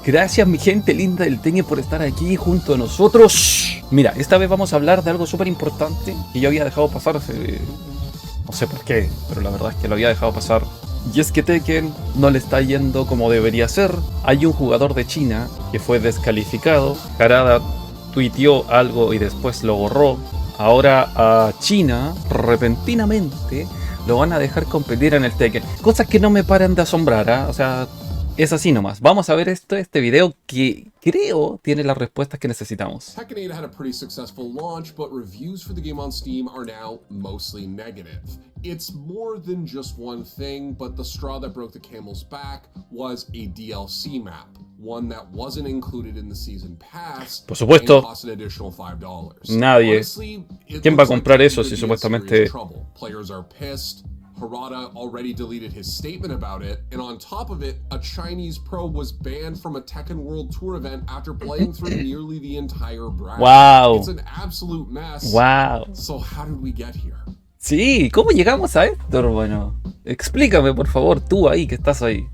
Gracias mi gente linda del Tekken por estar aquí junto a nosotros. Mira, esta vez vamos a hablar de algo súper importante que yo había dejado pasar no sé por qué, pero la verdad es que lo había dejado pasar. Y es que Tekken no le está yendo como debería ser. Hay un jugador de China que fue descalificado. Harada tuiteó algo y después lo borró. Ahora a China, repentinamente, lo van a dejar competir en el Tekken. Cosas que no me paran de asombrar, ¿eh? O sea, es así nomás. Vamos a ver este video que creo tiene las respuestas que necesitamos. Tekken 8 had a pretty successful launch, but reviews for the game on Steam are now mostly negative. It's more than just one thing, but the straw that broke the camel's back was a DLC map, one that wasn't included in the season pass. Por supuesto, cost an additional $5. nadie. Honestly, ¿Quién va a comprar eso si supuestamente? Players are pissed. Harada already deleted his statement about it, and on top of it, a Chinese pro was banned from a Tekken World Tour event after playing through nearly the entire bracket. Wow. It's an absolute mess. Wow. So how did we get here? Sí, ¿cómo llegamos a esto, hermano? Explícame, por favor, tú ahí, que estás ahí.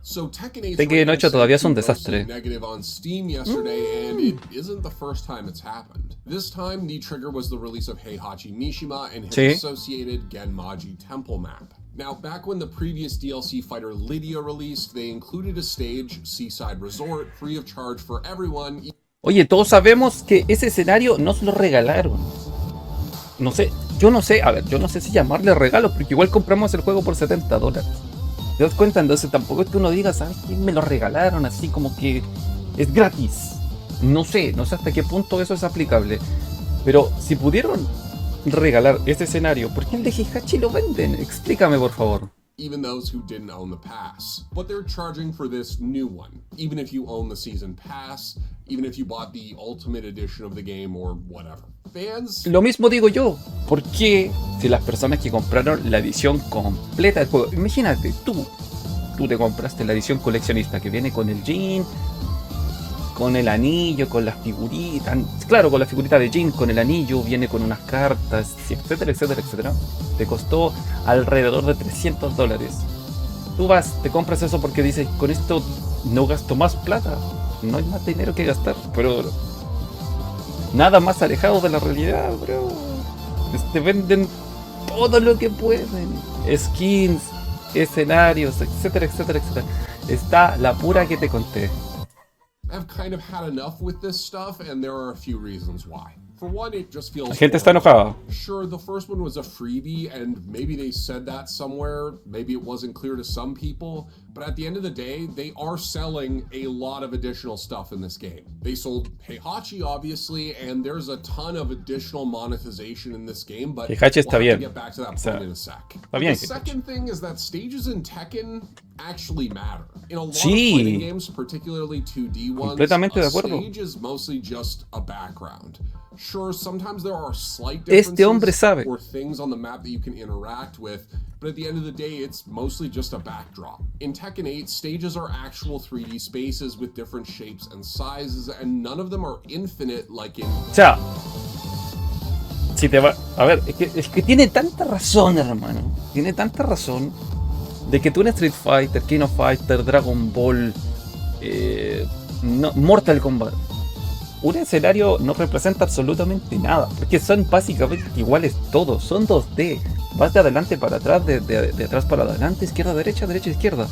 So Tekken 8 todavía es un desastre. Negative on Steam yesterday, and it isn't the first time it's happened. This time, the trigger was the release of Heihachi Mishima and his associated Genmaji Temple map. Now, back when the previous DLC fighter Lydia released, they included a stage, Seaside Resort, free of charge for everyone. Oye, todos sabemos que ese escenario nos lo regalaron. No sé, yo no sé si llamarle regalo, porque igual compramos el juego por $70. ¿Te das cuenta? Entonces tampoco es que uno diga, ¿sabes qué? Me lo regalaron así como que es gratis. No sé hasta qué punto eso es aplicable. Pero si pudieron regalar ese escenario, ¿por qué el de Heihachi lo venden? Explícame, por favor. Even those who didn't own the pass. But they're charging for this new one, even if you own the season pass, even if you bought the ultimate edition of the game or whatever. Fans... Lo mismo digo yo. ¿Por qué si las personas que compraron la edición completa del juego? Imagínate, tú te compraste la edición coleccionista que viene con el jean, con el anillo, con las figuritas, claro, con la figurita de Jin, con el anillo, viene con unas cartas, etcétera, etcétera, etcétera. Te costó alrededor de $300. Tú vas, te compras eso porque dices, con esto no gasto más plata, no hay más dinero que gastar, pero nada más alejado de la realidad, bro. Te venden todo lo que pueden, skins, escenarios, etcétera, etcétera, etcétera. Está la pura que te conté. I've kind of had enough with this stuff, and there are a few reasons why. For one, it just feels... La gente está enojada. Sure, the first one was a freebie, and maybe they said that somewhere. Maybe it wasn't clear to some people. But at the end of the day, they are selling a lot of additional stuff in this game. They sold Heihachi, obviously, and there's a ton of additional monetization in this game, but Heihachi está bien. We'll have to get back to that point in a sec. Está bien, the second thing is that stages in Tekken actually matter. In a lot of fighting games, particularly 2D ones, a stage is mostly just a background. Sure, sometimes there are slight differences or things on the map that you can interact with, but at the end of the day, it's mostly just a backdrop. In Tekken 8, stages are actual 3D spaces with different shapes and sizes, and none of them are infinite like in... O sea, si te va... A ver, es que tiene tanta razón, hermano. Tiene tanta razón de que tú en Street Fighter, King of Fighter, Dragon Ball, Mortal Kombat, un escenario no representa absolutamente nada, porque son básicamente iguales todos, son 2D, vas de adelante para atrás, de atrás para adelante, izquierda, derecha, izquierda.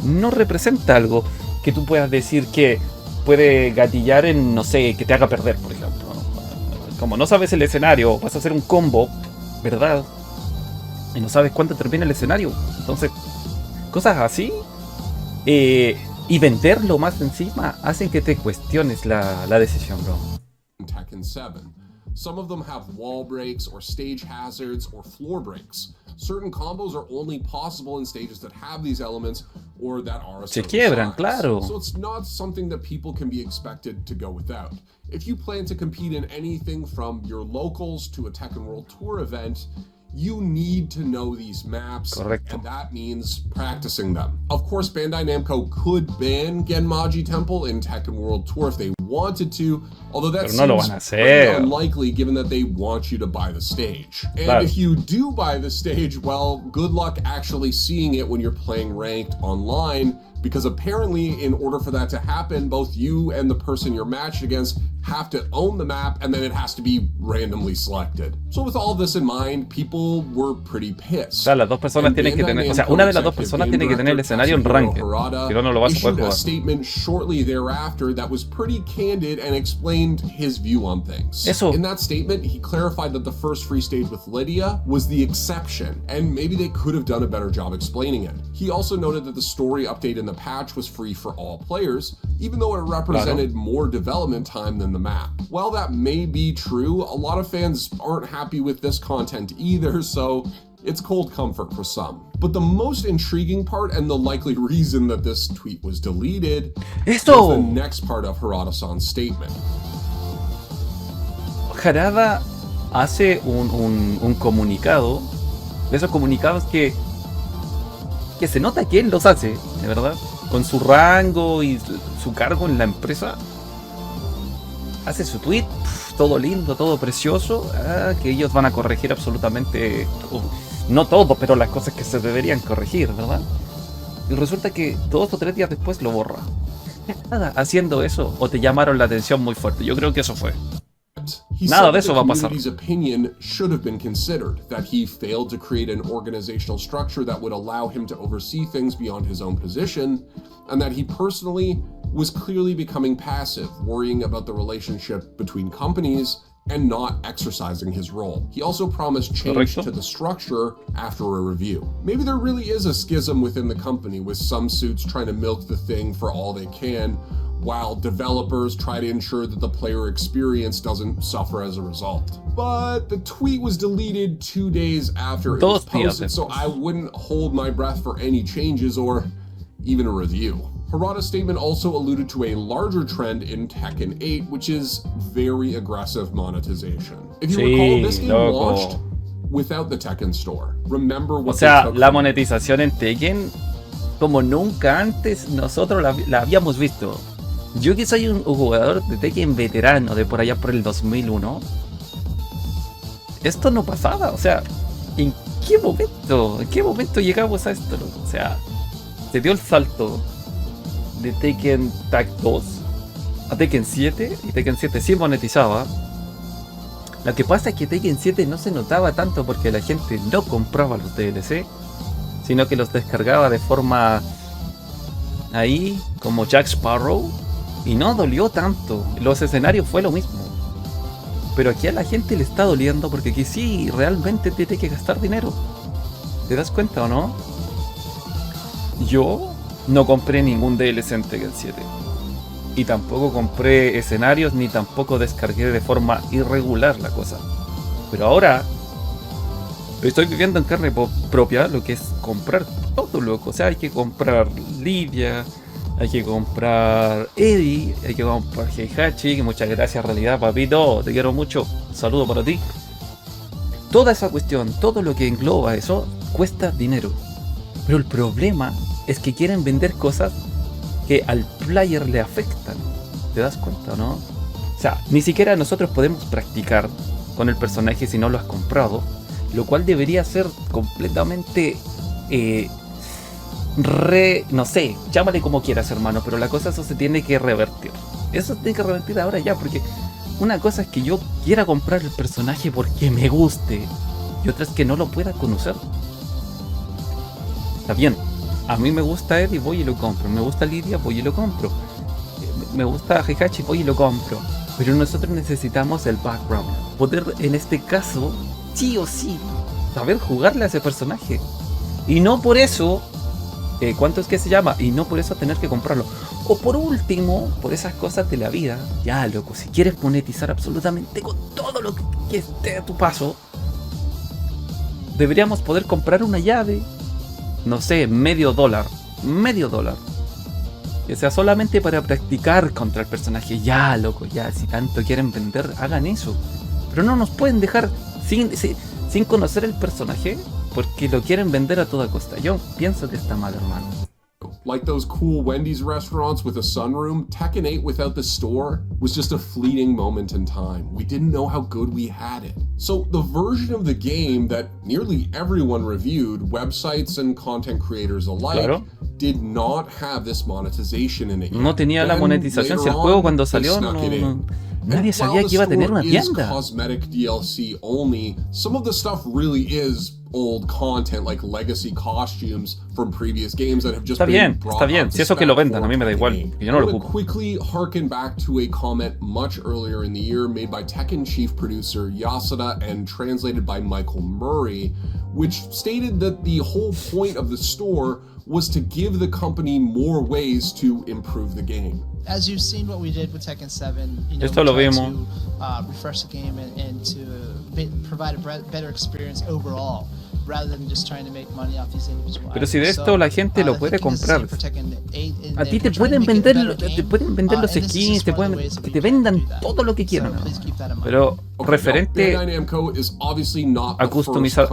No representa algo que tú puedas decir que puede gatillar en, no sé, que te haga perder, por ejemplo. Como no sabes el escenario, vas a hacer un combo, ¿verdad? Y no sabes cuándo termina el escenario. Entonces, cosas así y venderlo más encima hacen que te cuestiones la decisión, bro. Tekken 7. Some of them have wall breaks or stage hazards or floor breaks. Certain combos are only possible in stages that have these elements or that are a Se quiebran, size. claro. So it's not something that people can be expected to go without. If you plan to compete in anything from your locals to a Tekken World Tour event, you need to know these maps, Correcto. and that means practicing them. Of course, Bandai Namco could ban Genmaji Temple in Tekken World Tour if they wanted to, Although that Pero no lo van a hacer. unlikely given that they want you to buy the stage. And if you do buy the stage, well, good luck actually seeing it when you're playing ranked online, because apparently in order for that to happen, both you and the person you're matched against have to own the map, and then it has to be randomly selected. So with all this in mind, people were pretty pissed. O sea, las dos personas tienen que tener, o sea, una de las dos personas tiene que tener el escenario en ranked, si no, no lo vas a poder issued a jugar. statement shortly thereafter that was pretty candid and explained his view on things. Eso. In that statement, he clarified that the first free stage with Lydia was the exception, and maybe they could have done a better job explaining it. He also noted that the story update in the patch was free for all players, even though it represented more development time than the map. While that may be true, a lot of fans aren't happy with this content either, so it's cold comfort for some. But the most intriguing part, and the likely reason that this tweet was deleted, is the next part of Harada-san's statement. Harada hace un comunicado, de esos comunicados que se nota que él los hace, de verdad, con su rango y su cargo en la empresa. Hace su tweet, todo lindo, todo precioso, que ellos van a corregir absolutamente, no todo, pero las cosas que se deberían corregir, ¿verdad? Y resulta que 2 o 3 días después lo borra. Nada, haciendo eso, o te llamaron la atención muy fuerte. Yo creo que eso fue. Nada de eso va a pasar. His opinion should have been considered, that he failed to create an organizational structure that would allow him to oversee things beyond his own position, and that he personally was clearly becoming passive, worrying about the relationship between companies and not exercising his role. He also promised change to the structure after a review. Maybe there really is a schism within the company, with some suits trying to milk the thing for all they can, while developers try to ensure that the player experience doesn't suffer as a result. But the tweet was deleted 2 days after it was posted, so I wouldn't hold my breath for any changes or even a review. Harada's statement also alluded to a larger trend in Tekken 8, which is very aggressive monetization. If you recall, this game launched without the Tekken store. Remember what la monetización en Tekken, como nunca antes nosotros la habíamos visto. Yo que soy un jugador de Tekken veterano de por allá por el 2001, esto no pasaba. O sea, ¿en qué momento llegamos a esto? O sea, se dio el salto de Tekken Tag 2 a Tekken 7, y Tekken 7 sí monetizaba. Lo que pasa es que Tekken 7 no se notaba tanto porque la gente no compraba los DLC, sino que los descargaba de forma ahí, como Jack Sparrow, y no dolió tanto. Los escenarios fue lo mismo. Pero aquí a la gente le está doliendo porque aquí sí, realmente tiene que gastar dinero. ¿Te das cuenta o no? Yo no compré ningún DLC en Tekken 7. Y tampoco compré escenarios, ni tampoco descargué de forma irregular la cosa. Pero ahora estoy viviendo en carne propia lo que es comprar todo, loco. O sea, hay que comprar Lidia, hay que comprar Eddie, hay que comprar Heihachi, que muchas gracias, realidad, papito, te quiero mucho, saludo para ti. Toda esa cuestión, todo lo que engloba eso, cuesta dinero. Pero el problema es que quieren vender cosas que al player le afectan. ¿Te das cuenta, no? O sea, ni siquiera nosotros podemos practicar con el personaje si no lo has comprado, lo cual debería ser completamente no sé, llámale como quieras, hermano, pero la cosa, eso se tiene que revertir. Eso se tiene que revertir ahora ya, porque una cosa es que yo quiera comprar el personaje porque me guste, y otra es que no lo pueda conocer. Está bien, a mí me gusta Eddie, voy y lo compro. Me gusta Lidia, voy y lo compro. Me gusta Heihachi, voy y lo compro. Pero nosotros necesitamos el background. Poder, en este caso, sí o sí, saber jugarle a ese personaje. Y no por eso, ¿cuánto es que se llama? Y no por eso tener que comprarlo. O por último, por esas cosas de la vida, ya loco, si quieres monetizar absolutamente con todo lo que esté a tu paso, deberíamos poder comprar una llave, no sé, $10, que sea solamente para practicar contra el personaje. Ya, loco, ya, si tanto quieren vender, hagan eso. Pero no nos pueden dejar sin conocer el personaje porque lo quieren vender a toda costa. Yo pienso que está mal, hermano. Like those cool Wendy's restaurants with a sunroom, Tekken 8 without the store was just a fleeting moment in time. We didn't know how good we had it. So the version of the game that nearly everyone reviewed, websites and content creators alike, did not have this monetization in it yet. No tenía la monetización. Si el juego cuando salió nadie sabía que iba a tener una tienda. Cosmetic DLC only, some of the stuff really is old content like legacy costumes from previous games that have just been brought está bien. Si eso que lo vendan, a mí me da igual. Yo no lo ocupo. Quickly harken back to a comment much earlier in the year made by Tekken chief producer Yasuda and translated by Michael Murray, which stated that the whole point of the store was to give the company more ways to improve the game. As you've seen what we did with Tekken 7, you know, esto lo vimos. To refresh the game and to provide a better experience overall, rather than just trying to make money off these individual. Pero si de esto la gente lo puede comprar. A ti te pueden vender los skins, que te vendan todo lo que quieran. Pero referente a customizar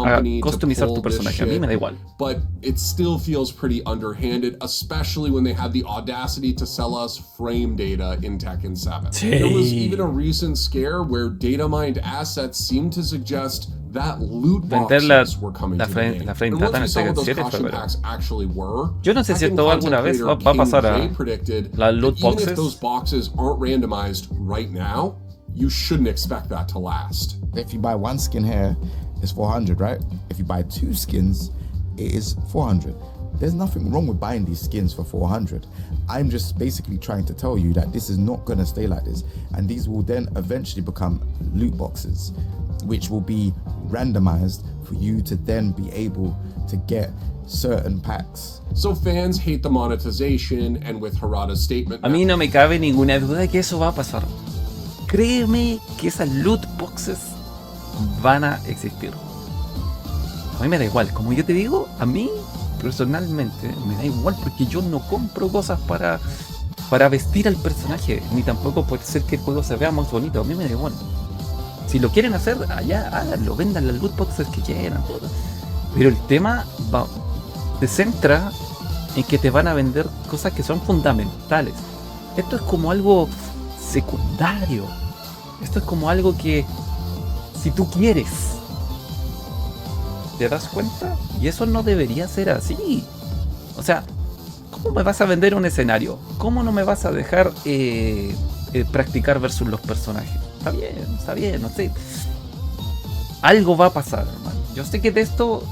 tu personaje, a mí me da igual. But it still feels pretty underhanded, especially when they had the audacity to sell us frame data in Tekken 7. Sí. There was even a recent scare where data mined assets seemed to suggest that loot boxes were coming to the game. And once we saw what those caution packs actually were, yo no sé si esto alguna vez va a pasar a las loot boxes. Even if those boxes aren't randomized right now, you shouldn't expect that to last. If you buy one skin here, it's 400, right? If you buy two skins, it is 400. There's nothing wrong with buying these skins for 400. I'm just basically trying to tell you that this is not going to stay like this, and these will then eventually become loot boxes, which will be randomized for you to then be able to get certain packs. So fans hate the monetization, and with Harada's statement, a mí no me cabe ninguna duda que eso va a pasar. Créeme que esas loot boxes van a existir. A mí me da igual, como yo te digo, a mí personalmente me da igual porque yo no compro cosas para vestir al personaje, ni tampoco puede ser que el juego se vea más bonito. A mí me da igual. Si lo quieren hacer, allá háganlo, vendan las loot boxes que quieran, todo. Pero el tema se centra en que te van a vender cosas que son fundamentales. Esto es como algo secundario. Esto es como algo que, si tú quieres, ¿te das cuenta? Y eso no debería ser así. O sea, ¿cómo me vas a vender un escenario? ¿Cómo no me vas a dejar practicar versus los personajes? Está bien, no sé. Algo va a pasar, hermano. Yo sé que de esto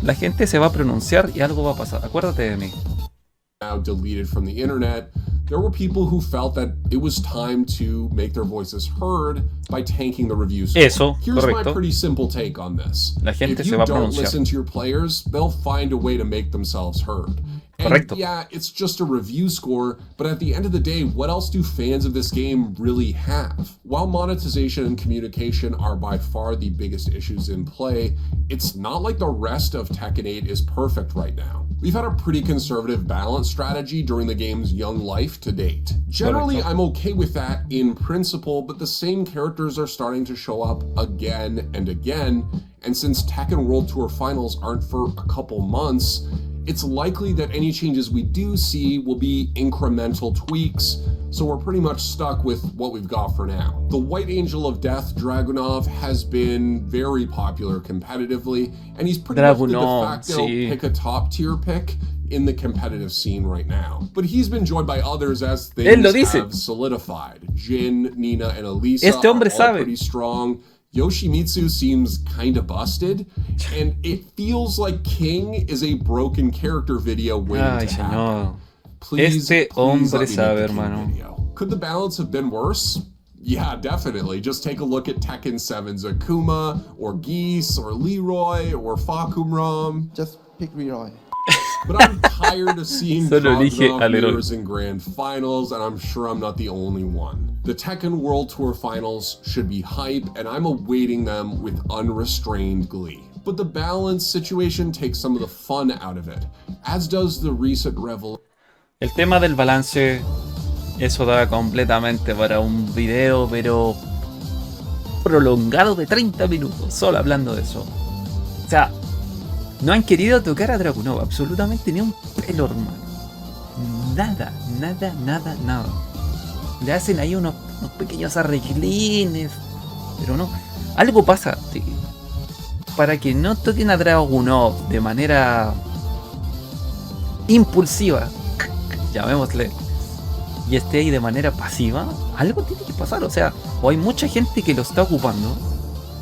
la gente se va a pronunciar y algo va a pasar. Acuérdate de mí. Now deleted from the internet, there were people who felt that it was time to make their voices heard by tanking the reviews. Eso, here's correcto. My pretty simple take on this. La gente if se you va a don't pronunciar. listen to your players, they'll find a way to make themselves heard. And correcto. yeah, it's just a review score, but at the end of the day, what else do fans of this game really have? While monetization and communication are by far the biggest issues in play, it's not like the rest of Tekken 8 is perfect right now. We've had a pretty conservative balance strategy during the game's young life to date. Generally, I'm okay with that in principle, but the same characters are starting to show up again and again, and since Tekken World Tour Finals aren't for a couple months, it's likely that any changes we do see will be incremental tweaks, so we're pretty much stuck with what we've got for now. The White Angel of Death, Dragunov, has been very popular competitively, and he's pretty much the de facto pick a top tier pick in the competitive scene right now. But he's been joined by others as things have solidified. Jin, Nina, and Elisa are all pretty strong. Yoshimitsu seems kinda busted, and it feels like King is a broken character video waiting to happen. Please let me make the King video. Could the balance have been worse? Yeah, definitely. Just take a look at Tekken 7's Akuma, or Geese, or Leroy, or Fakumram. Just pick Leroy. But I'm tired of seeing Dragunov mirrors in grand finals, and I'm sure I'm not the only one. The Tekken World Tour Finals should be hype, and I'm awaiting them with unrestrained glee. But the balance situation takes some of the fun out of it, as does the recent revelation. El tema del balance, eso da completamente para un video, pero prolongado de 30 minutos, solo hablando de eso. O sea, no han querido tocar a Dragunov absolutamente ni un pelo, hermano. nada. Le hacen ahí unos pequeños arreglines, pero no. Algo pasa, sí, para que no toquen a Dragunov de manera impulsiva, llamémosle, y esté ahí de manera pasiva. Algo tiene que pasar, o sea, o hay mucha gente que lo está ocupando.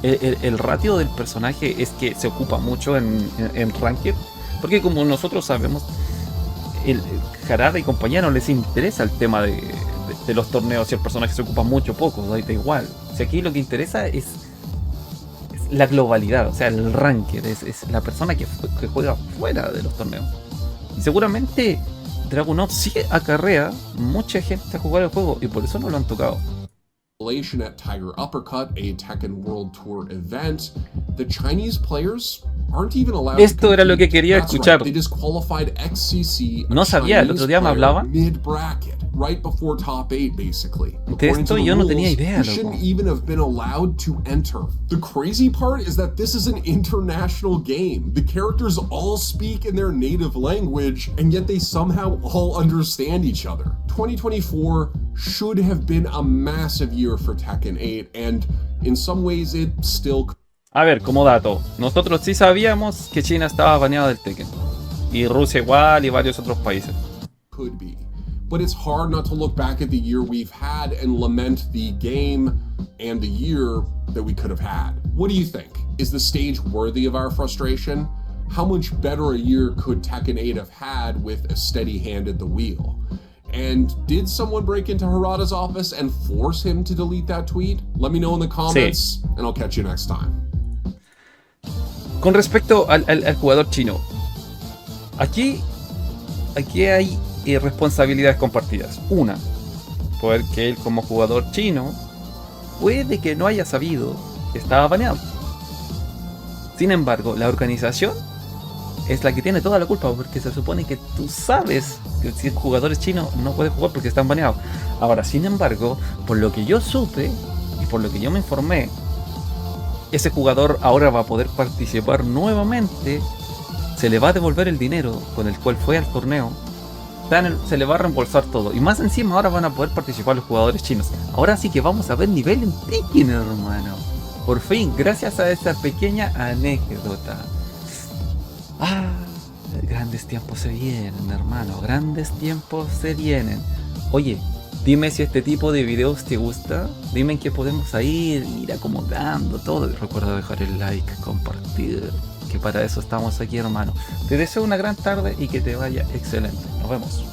El ratio del personaje es que se ocupa mucho en Ranked, porque como nosotros sabemos, el Harada y compañía no les interesa el tema de los torneos, si el personaje se ocupa mucho o poco, da igual. O sea, aquí lo que interesa es la globalidad, o sea, el Ranked, es la persona que juega fuera de los torneos. Y seguramente Dragunov sí acarrea mucha gente a jugar el juego, y por eso no lo han tocado. At Tiger Uppercut, a Tekken World Tour event, the Chinese players aren't even allowed. Esto era lo que quería escuchar. They disqualified XCC. No sabía, el otro día me hablaban. Mid bracket, right before top 8, basically. De esto yo no tenía idea, loco. Shouldn't even have been allowed to enter. The crazy part is that this is an international game. The characters all speak in their native language, and yet they somehow all understand each other. 2024 should have been a massive year for Tekken 8, and in some ways it still. A ver, como dato, nosotros sí sabíamos que China estaba baneado del Tekken, y Rusia igual, y varios otros países. Could be, but it's hard not to look back at the year we've had and lament the game and the year that we could have had. What do you think? Is the stage worthy of our frustration? How much better a year could Tekken 8 have had with a steady hand at the wheel? And did someone break into Harada's office and force him to delete that tweet? Let me know in the comments, and I'll catch you next time. Con respecto al jugador chino, aquí hay responsabilidades compartidas. Una, porque él como jugador chino puede que no haya sabido que estaba baneado. Sin embargo, la organización es la que tiene toda la culpa, porque se supone que tú sabes que si el jugador es chino no puede jugar porque están baneados. Ahora, sin embargo, por lo que yo supe y por lo que yo me informé, ese jugador ahora va a poder participar nuevamente, se le va a devolver el dinero con el cual fue al torneo, se le va a reembolsar todo, y más encima ahora van a poder participar los jugadores chinos. Ahora sí que vamos a ver nivel en Tekken, hermano. Por fin, gracias a esa pequeña anécdota. Grandes tiempos se vienen, hermano. Grandes tiempos se vienen. Oye, dime si este tipo de videos te gusta. Dime en qué podemos ir acomodando todo. Y recuerda dejar el like, compartir, que para eso estamos aquí, hermano. Te deseo una gran tarde y que te vaya excelente. Nos vemos.